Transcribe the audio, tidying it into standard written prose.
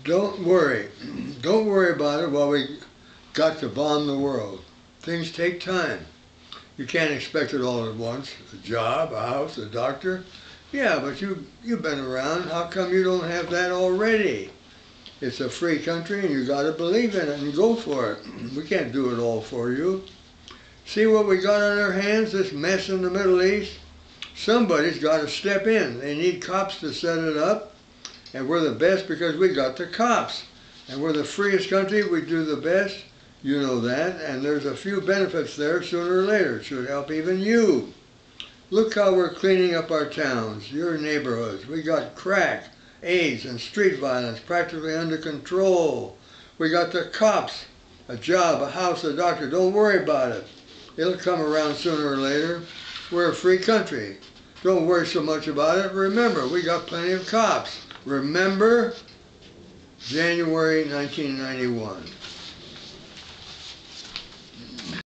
Don't worry. Don't worry about it while we got to bomb the world. Things take time. You can't expect it all at once. A job, a house, a doctor. Yeah, but you've been around. How come you don't have that already? It's a free country and you got to believe in it and go for it. We can't do it all for you. See what we got on our hands, this mess in the Middle East? Somebody's got to step in. They need cops to set it up. And we're the best because we got the cops. And we're the freest country, we do the best. You know that. And there's a few benefits there sooner or later. It should help even you. Look how we're cleaning up our towns, your neighborhoods. We got crack, AIDS, and street violence practically under control. We got the cops, a job, a house, a doctor. Don't worry about it. It'll come around sooner or later. We're a free country. Don't worry so much about it. Remember, we got plenty of cops. Remember January 1991.